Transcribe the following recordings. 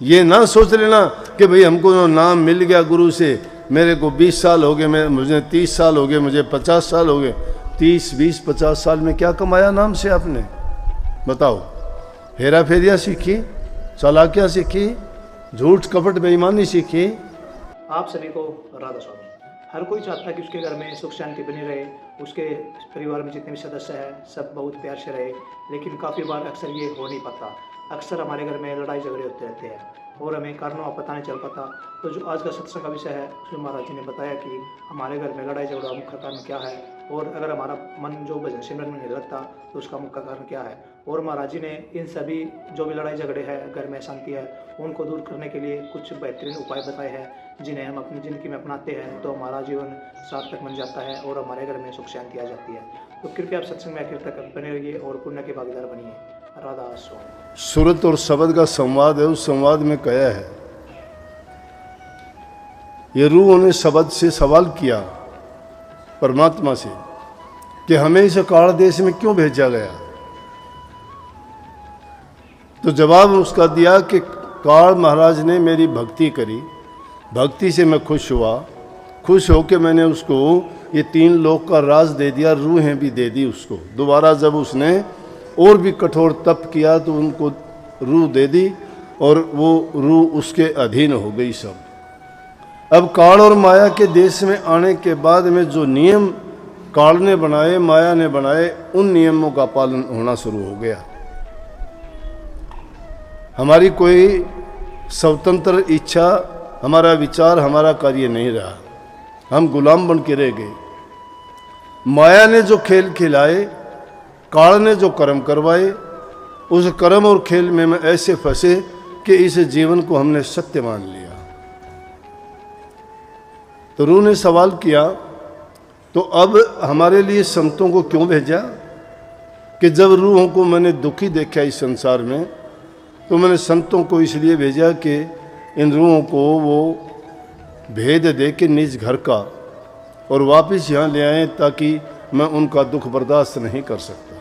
ये ना सोच लेना कि भाई हमको नाम मिल गया गुरु से, मेरे को 20 साल हो गए, मुझे 30 साल हो गए, मुझे 50 साल हो गए। 30, 20, 50 साल में क्या कमाया नाम से आपने? बताओ। हेरा फेरिया सीखी, चालाकियाँ सीखी, झूठ कपट बेईमानी सीखी। आप सभी को राधा स्वामी। हर कोई चाहता है कि उसके घर में सुख शांति बनी रहे, उसके परिवार में जितने भी सदस्य हैं सब बहुत प्यार से रहे, लेकिन काफ़ी बार अक्सर ये हो नहीं पाता। अक्सर हमारे घर में लड़ाई झगड़े होते रहते हैं और हमें कारणों का पता नहीं चल पाता। तो जो आज का सत्संग का विषय है उसमें महाराज जी ने बताया कि हमारे घर में लड़ाई झगड़ा मुख्य कारण क्या है, और अगर हमारा मन जो भजन सिमरन में नहीं लगता तो उसका मुख्य कारण क्या है। और महाराज जी ने इन सभी जो भी लड़ाई झगड़े हैं, घर में शांति है, उनको दूर करने के लिए कुछ बेहतरीन उपाय बताए हैं, जिन्हें हम अपनी ज़िंदगी में अपनाते हैं तो हमारा जीवन सार्थक बन जाता है और हमारे घर में सुख शांति आ जाती है। तो कृपया आप सत्संग में आखिर तक बने रहिए और पुण्य के भागीदार बनिए। राधा स्वामी। सुरत और शब्द का संवाद है, उस संवाद में कहा है, ये रूह ने शब्द से सवाल किया परमात्मा से कि हमें इस काल देश में क्यों भेजा गया। तो जवाब उसका दिया कि काल महाराज ने मेरी भक्ति करी, भक्ति से मैं खुश हुआ, खुश होकर मैंने उसको ये 3 लोक का राज दे दिया, रूहें भी दे दी उसको। दोबारा जब उसने और भी कठोर तप किया तो उनको रूह दे दी और वो रूह उसके अधीन हो गई सब। अब काल और माया के देश में आने के बाद में जो नियम काल ने बनाए, माया ने बनाए, उन नियमों का पालन होना शुरू हो गया। हमारी कोई स्वतंत्र इच्छा, हमारा विचार, हमारा कार्य नहीं रहा, हम गुलाम बन के रह गए। माया ने जो खेल खिलाए, काल ने जो कर्म करवाए, उस कर्म और खेल में मैं ऐसे फंसे कि इस जीवन को हमने सत्य मान लिया। तो रूह ने सवाल किया, तो अब हमारे लिए संतों को क्यों भेजा? कि जब रूहों को मैंने दुखी देखा इस संसार में, तो मैंने संतों को इसलिए भेजा कि इन रूहों को वो भेद दे के निज घर का और वापस यहाँ ले आए, ताकि मैं उनका दुख बर्दाश्त नहीं कर सकता।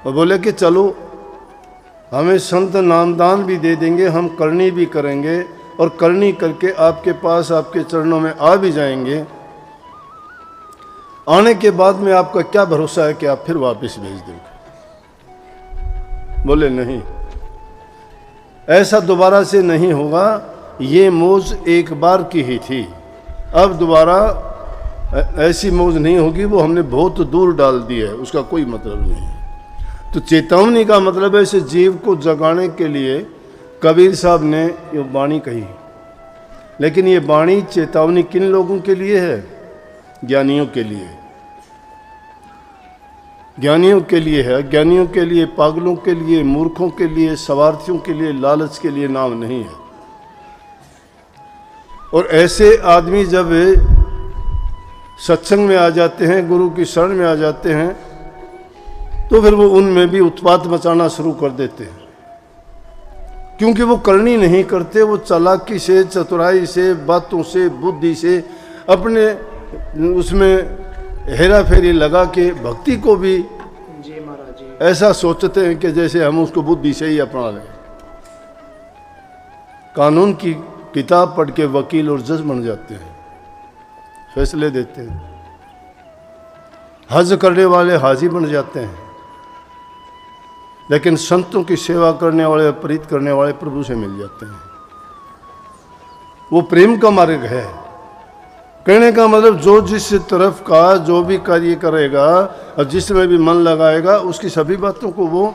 और बोले कि चलो हमें संत नामदान भी दे देंगे, हम करनी भी करेंगे और करनी करके आपके पास, आपके चरणों में आ भी जाएंगे। आने के बाद में आपका क्या भरोसा है कि आप फिर वापस भेज देंगे? बोले नहीं, ऐसा दोबारा से नहीं होगा, ये मौज एक बार की ही थी, अब दोबारा ऐसी मौज नहीं होगी, वो हमने बहुत दूर डाल दी है, उसका कोई मतलब नहीं है। तो चेतावनी का मतलब है इस जीव को जगाने के लिए कबीर साहब ने ये वाणी कही। लेकिन ये वाणी चेतावनी किन लोगों के लिए है? ज्ञानियों के लिए। ज्ञानियों के लिए है, ज्ञानियों के लिए, पागलों के लिए, मूर्खों के लिए, स्वार्थियों के लिए, लालच के लिए नाम नहीं है। और ऐसे आदमी जब सत्संग में आ जाते हैं, गुरु की शरण में आ जाते हैं, तो फिर वो उनमें भी उत्पात मचाना शुरू कर देते हैं, क्योंकि वो करनी नहीं करते। वो चालाकी से, चतुराई से, बातों से, बुद्धि से, अपने उसमें हेरा फेरी लगा के भक्ति को भी जी महाराज जी ऐसा सोचते हैं कि जैसे हम उसको बुद्धि से ही अपना लें। कानून की किताब पढ़ के वकील और जज बन जाते हैं, फैसले देते हैं। हज करने वाले हाजी बन जाते हैं, लेकिन संतों की सेवा करने वाले, प्रीत करने वाले प्रभु से मिल जाते हैं। वो प्रेम का मार्ग है। कहने का मतलब जो जिस तरफ का जो भी कार्य करेगा और जिसमें भी मन लगाएगा, उसकी सभी बातों को वो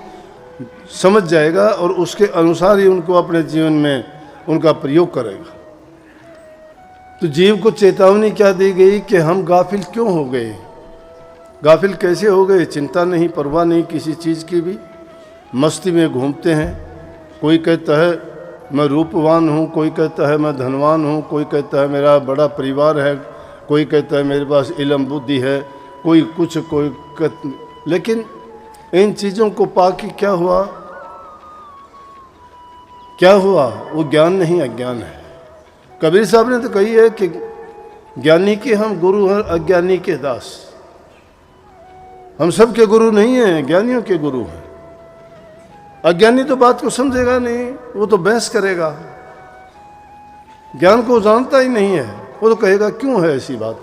समझ जाएगा और उसके अनुसार ही उनको अपने जीवन में उनका प्रयोग करेगा। तो जीव को चेतावनी क्या दी गई कि हम गाफिल क्यों हो गए? गाफिल कैसे हो गए? चिंता नहीं, परवाह नहीं किसी चीज़ की भी, मस्ती में घूमते हैं। कोई कहता है मैं रूपवान हूँ, कोई कहता है मैं धनवान हूँ, कोई कहता है मेरा बड़ा परिवार है, कोई कहता है मेरे पास इल्म बुद्धि है, कोई कुछ, लेकिन इन चीज़ों को पाके क्या हुआ? क्या हुआ? वो ज्ञान नहीं, अज्ञान है। कबीर साहब ने तो कही है कि ज्ञानी के हम गुरु हैं, अज्ञानी के दास। हम सबके गुरु नहीं हैं, ज्ञानियों के गुरु हैं। अज्ञानी तो बात को समझेगा नहीं, वो तो बहस करेगा। ज्ञान को जानता ही नहीं है, वो तो कहेगा क्यों है ऐसी बात।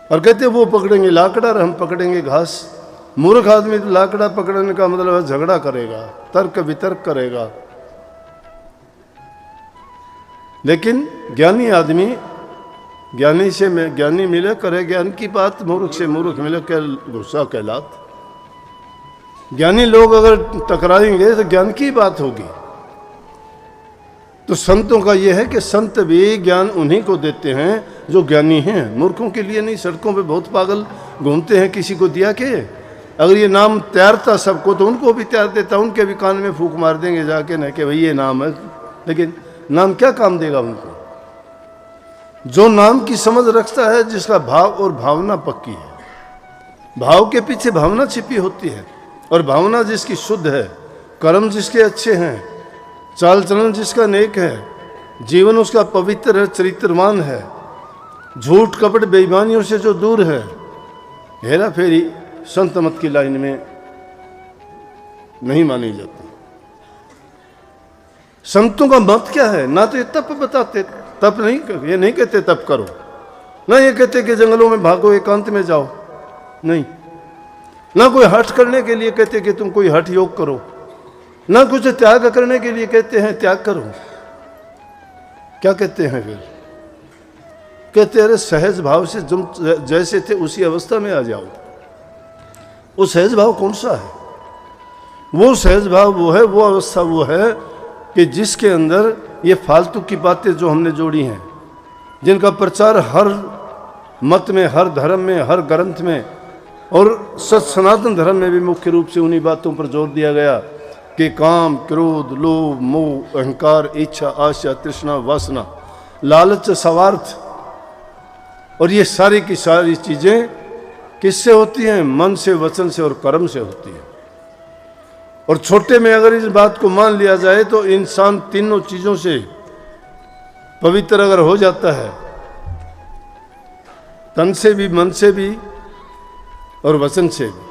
और कहते वो पकड़ेंगे लाकड़ा और हम पकड़ेंगे घास। मूर्ख आदमी तो लाकड़ा पकड़ने का मतलब है झगड़ा करेगा, तर्क वितर्क करेगा। लेकिन ज्ञानी आदमी, ज्ञानी से ज्ञानी मिले करे ज्ञान की बात, मूर्ख से मूर्ख मिले गुस्सा कहलात। ज्ञानी लोग अगर टकराएंगे तो ज्ञान की बात होगी। तो संतों का यह है कि संत भी ज्ञान उन्हीं को देते हैं जो ज्ञानी हैं, मूर्खों के लिए नहीं। सड़कों पे बहुत पागल घूमते हैं, किसी को दिया के अगर ये नाम तैरता सबको तो उनको भी तैर देता, उनके भी कान में फूंक मार देंगे जाके न कि भाई ये नाम है। लेकिन नाम क्या काम देगा उनको? जो नाम की समझ रखता है, जिसका भाव और भावना पक्की है। भाव के पीछे भावना छिपी होती है, और भावना जिसकी शुद्ध है, कर्म जिसके अच्छे हैं, चाल चलन जिसका नेक है, जीवन उसका पवित्र है, चरित्रवान है, झूठ कपट बेईमानियों से जो दूर है, हेरा फेरी संत मत की लाइन में नहीं मानी जाती। संतों का मत क्या है? ना तो ये तप बताते, तप नहीं, ये नहीं कहते तप करो, ना ये कहते कि जंगलों में भागो एकांत में जाओ, नहीं। ना कोई हठ करने के लिए कहते कि तुम कोई हठ योग करो, ना कुछ त्याग करने के लिए कहते हैं त्याग करो। क्या कहते हैं फिर? कहते अरे सहज भाव से तुम जैसे थे उसी अवस्था में आ जाओ। वो सहज भाव कौन सा है? वो सहज भाव वो है, वो अवस्था वो है कि जिसके अंदर ये फालतू की बातें जो हमने जोड़ी हैं, जिनका प्रचार हर मत में, हर धर्म में, हर ग्रंथ में और सनातन धर्म में भी मुख्य रूप से उन्हीं बातों पर जोर दिया गया कि काम, क्रोध, लोभ, मोह, अहंकार, इच्छा, आशा, तृष्णा, वासना, लालच, स्वार्थ, और ये सारी की सारी चीजें किससे होती हैं? मन से, वचन से और कर्म से होती है। और छोटे में अगर इस बात को मान लिया जाए तो इंसान तीनों चीजों से पवित्र अगर हो जाता है, तन से भी, मन से भी और वचन से भी,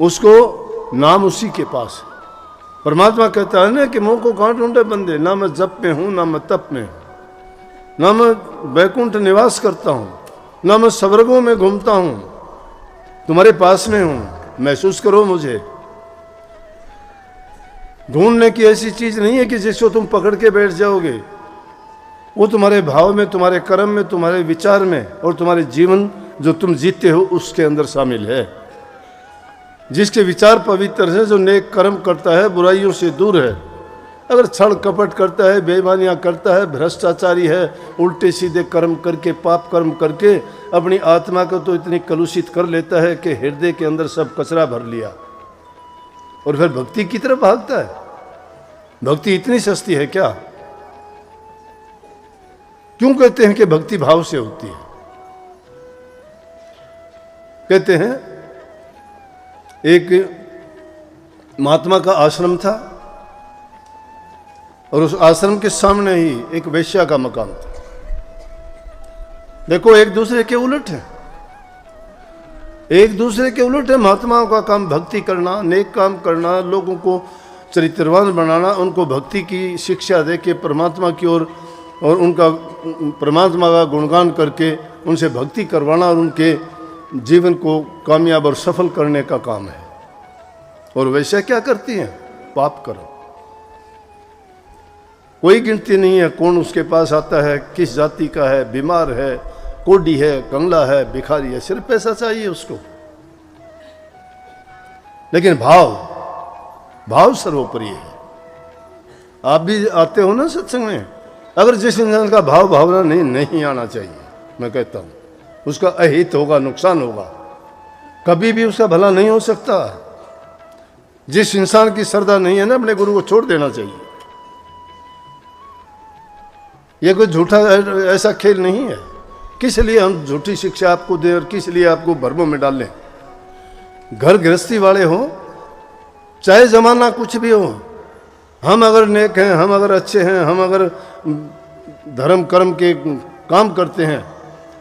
उसको नाम उसी के पास है। परमात्मा कहता है ना कि मुंह को कहाँ ढूंढे बंदे, ना मैं जप में हूं, ना मैं तप में हूं, ना मैं वैकुंठ निवास करता हूं, ना मैं स्वर्गों में घूमता हूं, तुम्हारे पास में हूं, महसूस करो मुझे। ढूंढने की ऐसी चीज नहीं है कि जिसको तुम पकड़ के बैठ जाओगे। वो तुम्हारे भाव में, तुम्हारे कर्म में, तुम्हारे विचार में और तुम्हारे जीवन जो तुम जीते हो उसके अंदर शामिल है। जिसके विचार पवित्र है, जो नेक कर्म करता है, बुराइयों से दूर है, अगर छल कपट करता है, बेईमानियां करता है, भ्रष्टाचारी है, उल्टे सीधे कर्म करके, पाप कर्म करके अपनी आत्मा को तो इतनी कलुषित कर लेता है कि हृदय के अंदर सब कचरा भर लिया और फिर भक्ति की तरफ भागता है। भक्ति इतनी सस्ती है क्या? क्यों कहते हैं कि भक्ति भाव से होती है? कहते हैं एक महात्मा का आश्रम था और उस आश्रम के सामने ही एक वेश्या का मकान था। देखो, एक दूसरे के उलट है, एक दूसरे के उलट है। महात्माओं का काम भक्ति करना, नेक काम करना, लोगों को चरित्रवान बनाना, उनको भक्ति की शिक्षा दे के परमात्मा की ओर और उनका परमात्मा का गुणगान करके उनसे भक्ति करवाना और उनके जीवन को कामयाब और सफल करने का काम है। और वैसे क्या करती हैं? पाप करो। कोई गिनती नहीं है कौन उसके पास आता है, किस जाति का है, बीमार है, कोढ़ी है, कंगला है, भिखारी है, सिर्फ पैसा चाहिए उसको। लेकिन भाव सर्वोपरि है। आप भी आते हो ना सत्संग में, अगर जिस इंसान का भाव भावना नहीं आना चाहिए, मैं कहता हूं उसका अहित होगा, नुकसान होगा, कभी भी उसका भला नहीं हो सकता। जिस इंसान की श्रद्धा नहीं है ना, अपने गुरु को छोड़ देना चाहिए। यह कोई झूठा ऐसा खेल नहीं है। किस लिए हम झूठी शिक्षा आपको दें और किस लिए आपको भ्रमों में डालें? घर गृहस्थी वाले हो, चाहे जमाना कुछ भी हो, हम अगर नेक हैं, हम अगर अच्छे हैं, हम अगर धर्म कर्म के काम करते हैं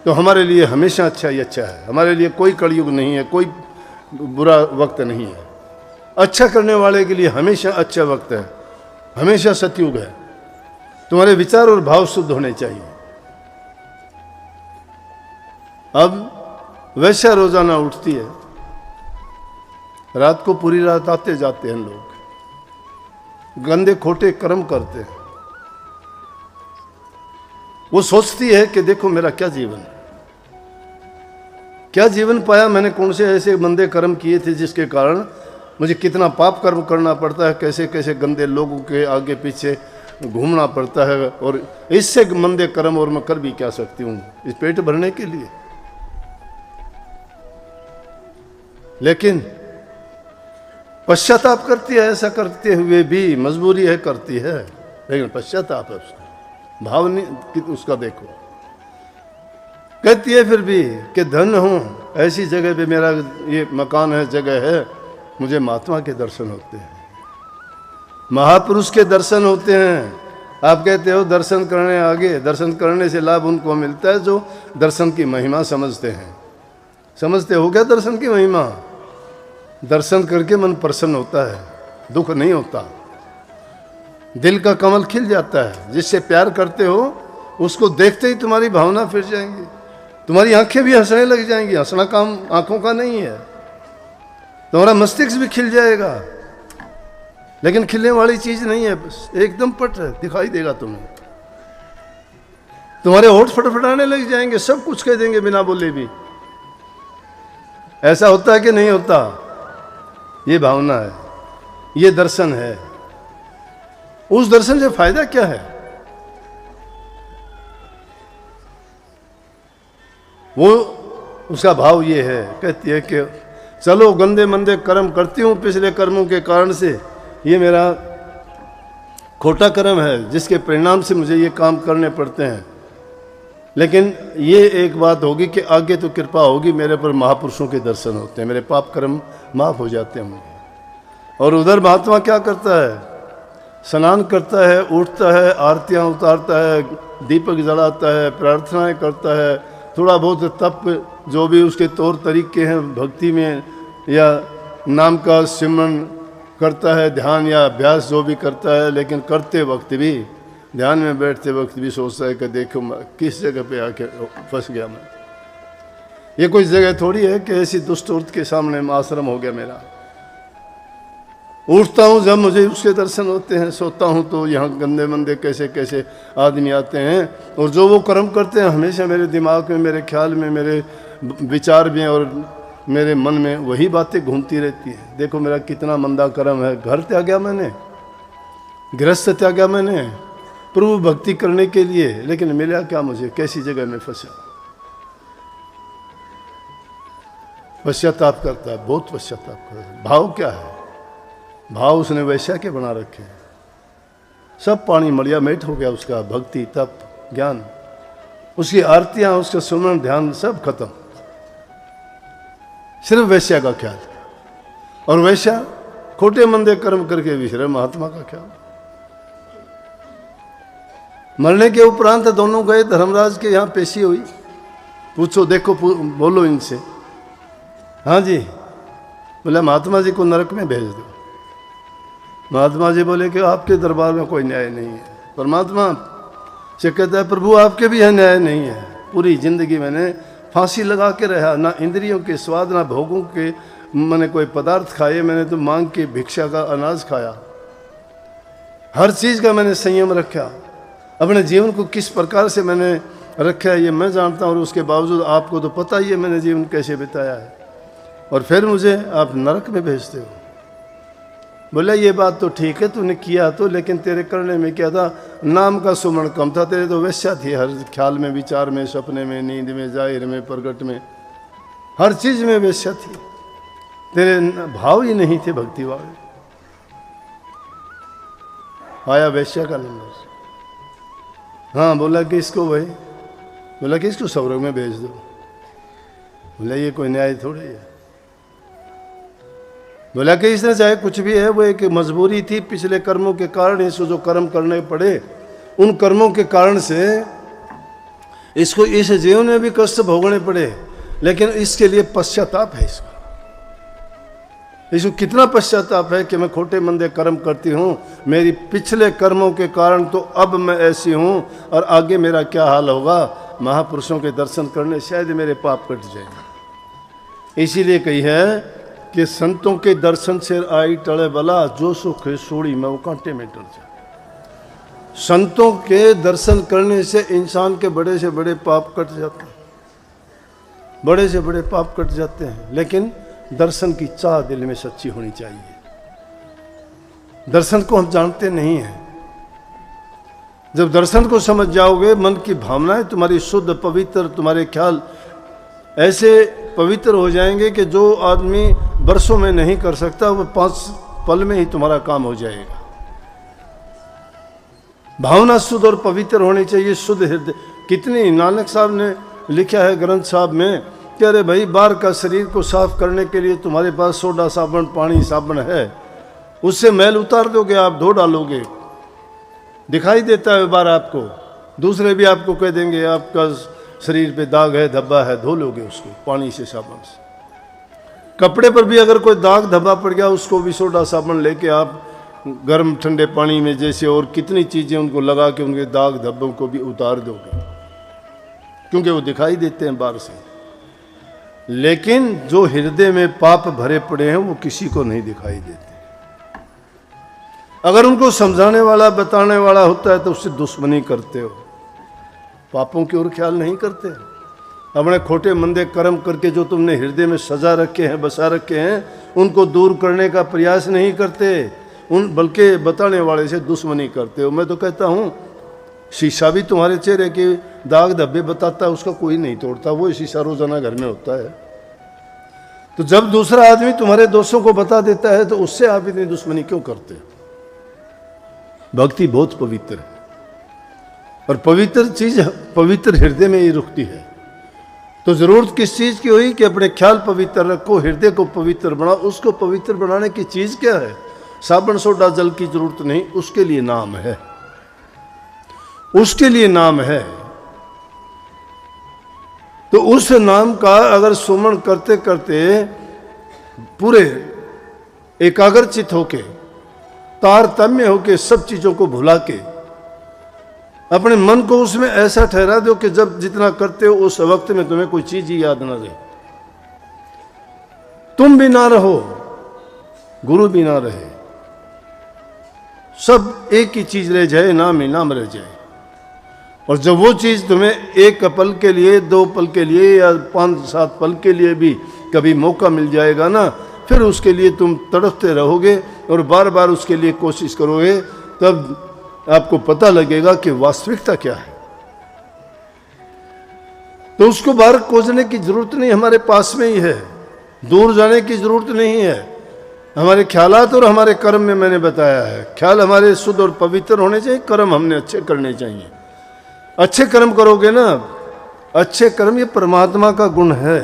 तो हमारे लिए हमेशा अच्छा ही अच्छा है। हमारे लिए कोई कलयुग नहीं है, कोई बुरा वक्त नहीं है। अच्छा करने वाले के लिए हमेशा अच्छा वक्त है, हमेशा सतयुग है। तुम्हारे विचार और भाव शुद्ध होने चाहिए। अब वैश्या रोजाना उठती है, रात को पूरी रात आते जाते हैं लोग, गंदे खोटे कर्म करते हैं। वो सोचती है कि देखो मेरा क्या जीवन पाया मैंने, कौन से ऐसे गंदे कर्म किए थे जिसके कारण मुझे कितना पाप कर्म करना पड़ता है, कैसे कैसे गंदे लोगों के आगे पीछे घूमना पड़ता है, और इससे मंदे कर्म और मैं कर भी क्या सकती हूँ इस पेट भरने के लिए। लेकिन पश्चाताप करती है, ऐसा करते हुए भी मजबूरी है करती है, लेकिन पश्चाताप है उसका, भाव नहीं उसका। देखो कहती है फिर भी कि धन हूं, ऐसी जगह पे मेरा ये मकान है, जगह है, मुझे महात्मा के दर्शन होते हैं, महापुरुष के दर्शन होते हैं। आप कहते हो दर्शन करने आगे, दर्शन करने से लाभ उनको मिलता है जो दर्शन की महिमा समझते हैं। समझते हो क्या दर्शन की महिमा? दर्शन करके मन प्रसन्न होता है, दुख नहीं होता, दिल का कमल खिल जाता है। जिससे प्यार करते हो उसको देखते ही तुम्हारी भावना फिर जाएंगी, तुम्हारी आंखें भी हंसने लग जाएंगी। हंसना काम आंखों का नहीं है, तुम्हारा मस्तिष्क भी खिल जाएगा, लेकिन खिलने वाली चीज नहीं है, बस एकदम पट दिखाई देगा तुम्हें। तुम्हारे होठ फटफटाने लग जाएंगे, सब कुछ कह देंगे बिना बोले भी। ऐसा होता है कि नहीं होता? ये भावना है, ये दर्शन है। उस दर्शन से फायदा क्या है? वो उसका भाव ये है, कहती है कि चलो गंदे मंदे कर्म करती हूँ पिछले कर्मों के कारण से, ये मेरा खोटा कर्म है जिसके परिणाम से मुझे ये काम करने पड़ते हैं। लेकिन ये एक बात होगी कि आगे तो कृपा होगी, मेरे पर महापुरुषों के दर्शन होते हैं, मेरे पाप कर्म माफ हो जाते हैं मुझे। और उधर महात्मा क्या करता है? स्नान करता है, उठता है, आरतियाँ उतारता है, दीपक जलाता है, प्रार्थनाएं करता है, थोड़ा बहुत तप जो भी उसके तौर तरीके हैं भक्ति में, या नाम का सिमरन करता है, ध्यान या अभ्यास जो भी करता है। लेकिन करते वक्त भी, ध्यान में बैठते वक्त भी सोचता है कि देखो किस जगह पे आके फंस गया मैं। ये कोई जगह थोड़ी है कि ऐसी दुष्ट औरत के सामने आश्रम हो गया मेरा। उठता हूँ जब मुझे उसके दर्शन होते हैं, सोता हूँ तो यहाँ गंदे मंदे कैसे कैसे आदमी आते हैं, और जो वो कर्म करते हैं हमेशा मेरे दिमाग में, मेरे ख्याल में, मेरे विचार में और मेरे मन में वही बातें घूमती रहती हैं। देखो मेरा कितना मंदा कर्म है, घर त्यागा मैंने, गृहस्थ त्यागा मैंने प्रभु भक्ति करने के लिए, लेकिन मिला क्या मुझे? कैसी जगह में फंसा। पश्चाताप करता है, बहुत पश्चाताप करता है। भाव क्या है? भाव उसने वैश्या के बना रखे हैं। सब पानी मलिया मेट हो गया उसका, भक्ति तप ज्ञान, उसकी आरतियां, उसका सुमरन ध्यान सब खत्म, सिर्फ वैश्या का ख्याल। और वैश्या खोटे मंदे कर्म करके विसरे महात्मा का ख्याल। मरने के उपरांत दोनों गए धर्मराज के यहाँ, पेशी हुई, पूछो देखो बोलो इनसे। हाँ जी, बोला महात्मा जी को नरक में भेज दो। महात्मा जी बोले कि आपके दरबार में कोई न्याय नहीं है। परमात्मा से कहता है प्रभु आपके भी यहाँ न्याय नहीं है। पूरी जिंदगी मैंने फांसी लगा के रहा, ना इंद्रियों के स्वाद ना भोगों के मैंने कोई पदार्थ खाए, मैंने तो मांग के भिक्षा का अनाज खाया, हर चीज़ का मैंने संयम रखा। अपने जीवन को किस प्रकार से मैंने रखा है ये मैं जानता हूँ, और उसके बावजूद आपको तो पता ही है मैंने जीवन कैसे बिताया है, और फिर मुझे आप नरक में भेजते हो। बोला ये बात तो ठीक है तूने किया तो, लेकिन तेरे करने में क्या था? नाम का सुमरण कम था, तेरे तो वैश्या थी, हर ख्याल में, विचार में, सपने में, नींद में, जाहिर में, प्रगट में, हर चीज में वैश्या थी। तेरे भाव ही नहीं थे भक्ति वाले। आया वैश्या का नंबर। हाँ, बोला कि इसको भाई, बोला कि इसको स्वर्ग में भेज दो। बोला ये कोई न्याय थोड़ी है। बोला कि इसने चाहे कुछ भी है, वो एक मजबूरी थी, पिछले कर्मों के कारण इसको जो कर्म करने पड़े, उन कर्मों के कारण से इसको इस जीवन में भी कष्ट भोगने पड़े, लेकिन इसके लिए पश्चाताप है इसको। इसको कितना पश्चाताप है कि मैं खोटे मंदे कर्म करती हूँ, मेरी पिछले कर्मों के कारण तो अब मैं ऐसी हूँ, और आगे मेरा क्या हाल होगा। महापुरुषों के दर्शन करने शायद मेरे पाप कट जाएंगे। इसीलिए कही है कि संतों के दर्शन से आई टले बला, जो सुख है सोड़ी में वो कांटे में टल जाए। संतों के दर्शन करने से इंसान के बड़े से बड़े पाप कट जाते हैं, बड़े से बड़े पाप कट जाते हैं। लेकिन दर्शन की चाह दिल में सच्ची होनी चाहिए। दर्शन को हम जानते नहीं हैं। जब दर्शन को समझ जाओगे, मन की भावनाएं तुम्हारी शुद्ध पवित्र, तुम्हारे ख्याल ऐसे पवित्र हो जाएंगे कि जो आदमी वर्षों में नहीं कर सकता वो 5 पल में ही तुम्हारा काम हो जाएगा। भावना शुद्ध और पवित्र होनी चाहिए, शुद्ध हृदय। कितनी नानक साहब ने लिखा है ग्रंथ साहब में कि अरे भाई, बाहर का शरीर को साफ करने के लिए तुम्हारे पास सोडा साबुन, पानी साबुन है, उससे मैल उतार दोगे आप, धो डालोगे, दिखाई देता है बाहर आपको। दूसरे भी आपको कह देंगे आपका शरीर पे दाग है, धब्बा है, धो लोगे उसको पानी से, साबुन से। कपड़े पर भी अगर कोई दाग धब्बा पड़ गया, उसको भी सोडा साबुन लेके आप गर्म ठंडे पानी में जैसे और कितनी चीज़ें उनको लगा के उनके दाग धब्बों को भी उतार दोगे, क्योंकि वो दिखाई देते हैं बाहर से। लेकिन जो हृदय में पाप भरे पड़े हैं वो किसी को नहीं दिखाई देते। अगर उनको समझाने वाला, बताने वाला होता है तो उससे दुश्मनी करते हो, पापों की ओर ख्याल नहीं करते। अपने खोटे मंदे कर्म करके जो तुमने हृदय में सजा रखे हैं, बसा रखे हैं, उनको दूर करने का प्रयास नहीं करते, बल्कि बताने वाले से दुश्मनी करते हो। मैं तो कहता हूँ, शीशा भी तुम्हारे चेहरे के दाग धब्बे बताता है, उसका कोई नहीं तोड़ता, वो शीशा रोजाना घर में होता है। तो जब दूसरा आदमी तुम्हारे दोषों को बता देता है तो उससे आप इतनी दुश्मनी क्यों करते हो? भक्ति बहुत पवित्र है, और पवित्र चीज पवित्र हृदय में ही रुकती है। तो जरूरत किस चीज की हुई कि अपने ख्याल पवित्र रखो, हृदय को पवित्र बनाओ। उसको पवित्र बनाने की चीज क्या है? साबुन सोडा जल की जरूरत नहीं, उसके लिए नाम है, उसके लिए नाम है। तो उस नाम का अगर सुमरण करते करते पूरे एकाग्रचित होके, तारतम्य होके, सब चीजों को भुला के अपने मन को उसमें ऐसा ठहरा दो कि जब जितना करते हो उस वक्त में तुम्हें कोई चीज ही याद ना रहे, तुम भी ना रहो, गुरु भी ना रहे, सब एक ही चीज रह जाए, नाम ही नाम रह जाए। और जब वो चीज तुम्हें एक पल के लिए, 2 पल के लिए या 5-7 पल के लिए भी कभी मौका मिल जाएगा ना, फिर उसके लिए तुम तड़पते रहोगे और बार बार उसके लिए कोशिश करोगे, तब आपको पता लगेगा कि वास्तविकता क्या है। तो उसको बाहर खोजने की जरूरत नहीं, हमारे पास में ही है, दूर जाने की जरूरत नहीं है। हमारे ख्यालात और हमारे कर्म में मैंने बताया है, ख्याल हमारे शुद्ध और पवित्र होने चाहिए, कर्म हमने अच्छे करने चाहिए। अच्छे कर्म करोगे ना, अच्छे कर्म ये परमात्मा का गुण है।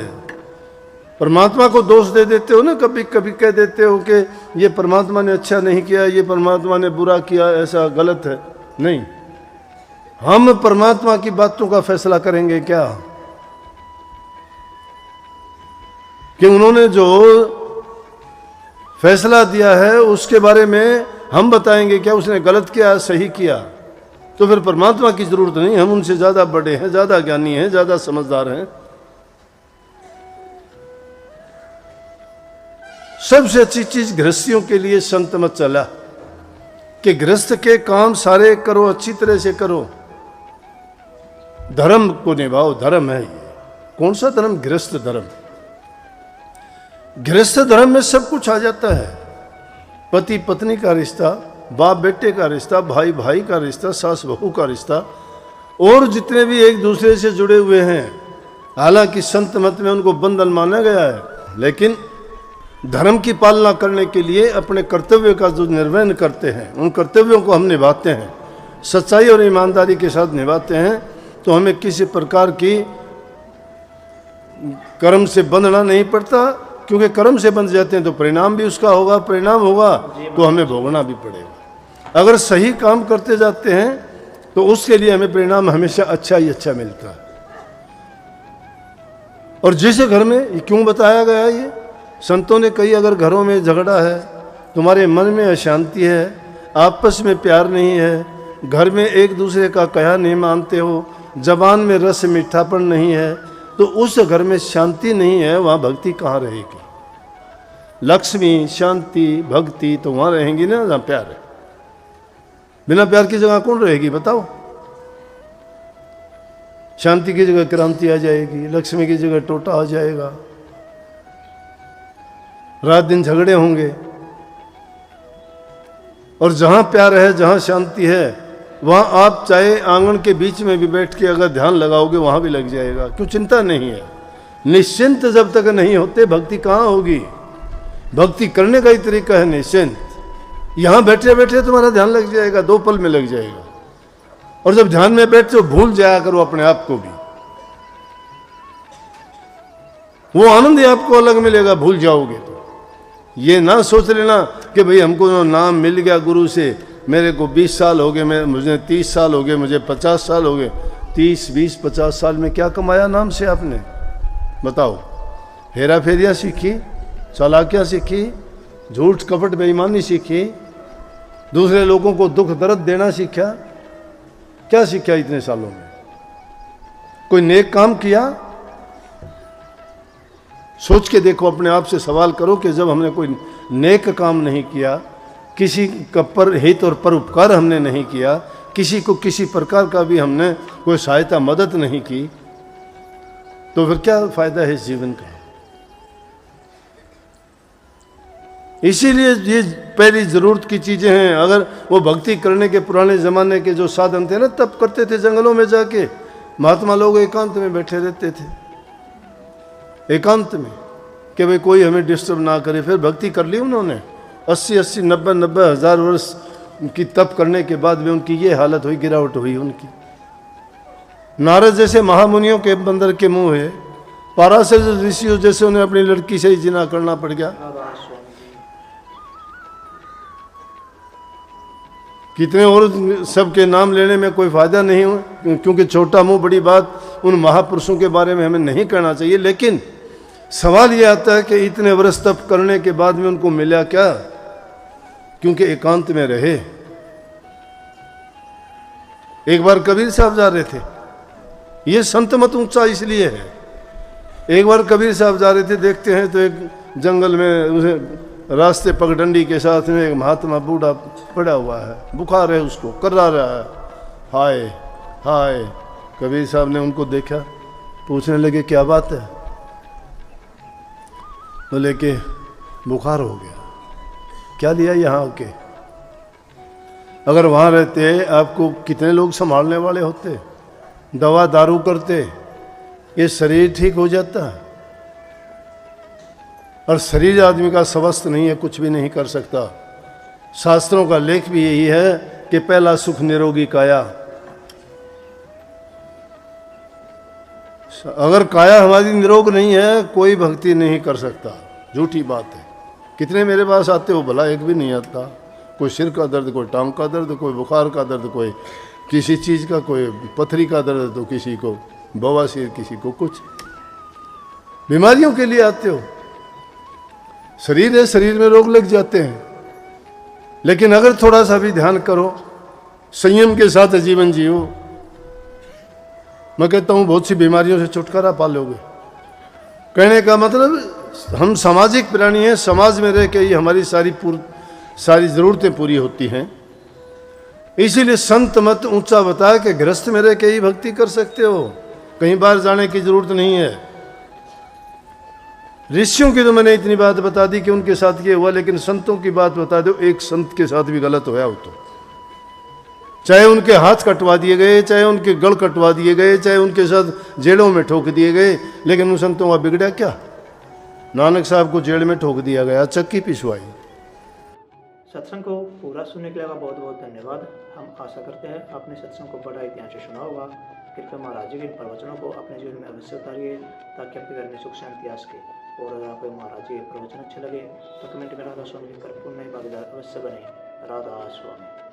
परमात्मा को दोष दे देते हो ना, कभी कभी कह देते हो कि ये परमात्मा ने अच्छा नहीं किया, ये परमात्मा ने बुरा किया, ऐसा गलत है। नहीं, हम परमात्मा की बातों का फैसला करेंगे क्या कि उन्होंने जो फैसला दिया है उसके बारे में हम बताएंगे क्या उसने गलत किया, सही किया? तो फिर परमात्मा की जरूरत नहीं, हम उनसे ज्यादा बड़े हैं, ज्यादा ज्ञानी हैं, ज्यादा समझदार हैं। सबसे अच्छी चीज गृहस्थियों के लिए संत मत चला कि गृहस्थ के काम सारे करो, अच्छी तरह से करो, धर्म को निभाओ। धर्म है ये, कौन सा धर्म? गृहस्थ धर्म। गृहस्थ धर्म में सब कुछ आ जाता है, पति पत्नी का रिश्ता, बाप बेटे का रिश्ता, भाई भाई का रिश्ता, सास बहू का रिश्ता, और जितने भी एक दूसरे से जुड़े हुए हैं। हालांकि संत मत में उनको बंधन माना गया है, लेकिन धर्म की पालना करने के लिए अपने कर्तव्य का जो निर्वहन करते हैं, उन कर्तव्यों को हम निभाते हैं, सच्चाई और ईमानदारी के साथ निभाते हैं, तो हमें किसी प्रकार की कर्म से बंधना नहीं पड़ता। क्योंकि कर्म से बंध जाते हैं तो परिणाम भी उसका होगा, परिणाम होगा तो हमें भोगना भी पड़ेगा। अगर सही काम करते जाते हैं तो उसके लिए हमें परिणाम हमेशा अच्छा ही अच्छा मिलता है। और जिस घर में, ये क्यों बताया गया ये संतों ने कही अगर घरों में झगड़ा है, तुम्हारे मन में अशांति है, आपस में प्यार नहीं है, घर में एक दूसरे का कहा नहीं मानते हो, जबान में रस मीठापन नहीं है, तो उस घर में शांति नहीं है, वहाँ भक्ति कहाँ रहेगी? लक्ष्मी, शांति, भक्ति तो वहाँ रहेंगी ना जहाँ प्यार है। बिना प्यार की जगह कौन रहेगी बताओ? शांति की जगह क्रांति आ जाएगी, लक्ष्मी की जगह टोटा आ जाएगा, रात दिन झगड़े होंगे। और जहाँ प्यार है, जहाँ शांति है, वहाँ आप चाहे आंगन के बीच में भी बैठ के अगर ध्यान लगाओगे वहाँ भी लग जाएगा। क्यों? चिंता नहीं है। निश्चिंत जब तक नहीं होते भक्ति कहाँ होगी? भक्ति करने का ही तरीका है निश्चिंत। यहाँ बैठे बैठे तुम्हारा ध्यान लग जाएगा, 2 पल में लग जाएगा। और जब ध्यान में बैठते हो भूल जाया करो अपने आप को भी, वो आनंद ही आपको अलग मिलेगा भूल जाओगे तो। ये ना सोच लेना कि भाई हमको नाम मिल गया गुरु से, मेरे को 20 साल हो गए, मुझे 30 साल हो गए, मुझे 50 साल हो गए। 30, 20, 50 साल में क्या कमाया नाम से आपने? बताओ। हेरा फेरियाँ सीखी, चालाकियाँ सीखी, झूठ कपट बेईमानी सीखी, दूसरे लोगों को दुख दर्द देना सीखा? क्या सीखा इतने सालों में? कोई नेक काम किया? सोच के देखो, अपने आप से सवाल करो कि जब हमने कोई नेक काम नहीं किया, किसी का पर हित और पर उपकार हमने नहीं किया, किसी को किसी प्रकार का भी हमने कोई सहायता मदद नहीं की, तो फिर क्या फायदा है इस जीवन का? इसीलिए ये पहली जरूरत की चीजें हैं। अगर वो भक्ति करने के पुराने जमाने के जो साधन थे ना, तब करते थे जंगलों में जाके। महात्मा लोग एकांत में बैठे रहते थे, एकांत में, कि भाई कोई हमें डिस्टर्ब ना करे। फिर भक्ति कर ली उन्होंने। 80-80, 90-90 हज़ार वर्ष की तप करने के बाद भी उनकी ये हालत हुई, गिरावट हुई उनकी। नारद जैसे महामुनियों के बंदर के मुंह है, पाराशर ऋषियों जैसे उन्हें अपनी लड़की से ही जिना करना पड़ गया। कितने और सबके नाम लेने में कोई फायदा नहीं हो, क्योंकि छोटा मुंह बड़ी बात उन महापुरुषों के बारे में हमें नहीं करना चाहिए। लेकिन सवाल ये आता है कि इतने वर्ष तप करने के बाद में उनको मिला क्या? क्योंकि एकांत में रहे। एक बार कबीर साहब जा रहे थे, ये संत मत ऊंचा इसलिए है। एक बार कबीर साहब जा रहे थे, देखते हैं तो एक जंगल में उसे रास्ते पगडंडी के साथ में एक महात्मा बूढ़ा पड़ा हुआ है, बुखार है, उसको कर्रा रहा है, हाय हाय। कबीर साहब ने उनको देखा, पूछने लगे क्या बात है? बोले कि बुखार हो गया। क्या लिया यहाँ आके? अगर वहाँ रहते आपको कितने लोग संभालने वाले होते, दवा दारू करते, ये शरीर ठीक हो जाता। और शरीर आदमी का स्वस्थ नहीं है, कुछ भी नहीं कर सकता। शास्त्रों का लेख भी यही है कि पहला सुख निरोगी काया। अगर काया हमारी निरोग नहीं है, कोई भक्ति नहीं कर सकता। झूठी बात है। कितने मेरे पास आते हो, भला एक भी नहीं आता। कोई सिर का दर्द, कोई टांग का दर्द, कोई बुखार का दर्द, कोई किसी चीज़ का, कोई पथरी का दर्द, तो किसी को बवासीर, किसी को कुछ। बीमारियों के लिए आते हो। शरीर है, शरीर में रोग लग जाते हैं। लेकिन अगर थोड़ा सा भी ध्यान करो, संयम के साथ जीवन जियो, मैं कहता हूँ बहुत सी बीमारियों से छुटकारा पा लोगे। कहने का मतलब हम सामाजिक प्राणी हैं, समाज में रह के ही हमारी सारी ज़रूरतें पूरी होती हैं। इसीलिए संत मत ऊंचा बताया कि गृहस्थ में रह के ही भक्ति कर सकते हो, कहीं बाहर जाने की जरूरत नहीं है। ऋषियों की तो मैंने इतनी बात बता दी कि उनके साथ ये हुआ, लेकिन संतों की बात बता दो। एक संत के साथ भी गलत होया हो तो, चाहे उनके हाथ कटवा दिए गए, चाहे उनके गल कटवा दिए गए, चाहे उनके साथ जेलों में ठोक दिए गए, लेकिन उन संतों का बिगड़ा क्या? नानक साहब को जेल में ठोक दिया गया, चक्की पिछवाई। सत्संग को पूरा सुनने के लिए बहुत बहुत धन्यवाद। हम आशा करते हैं आपने सत्संग को बड़ा ध्यान से सुना होगा। कृपया महाराज जी के इन प्रवचनों को अपने जीवन में अवश्य उतारिए, ताकि आपके घर में सुख शांति आ सके। और अगर आपको महाराज जी के प्रवचन अच्छे लगे तो कमेंट में राधा स्वामी जी का पूर्ण भागीदार अवश्य बने। राधा स्वामी।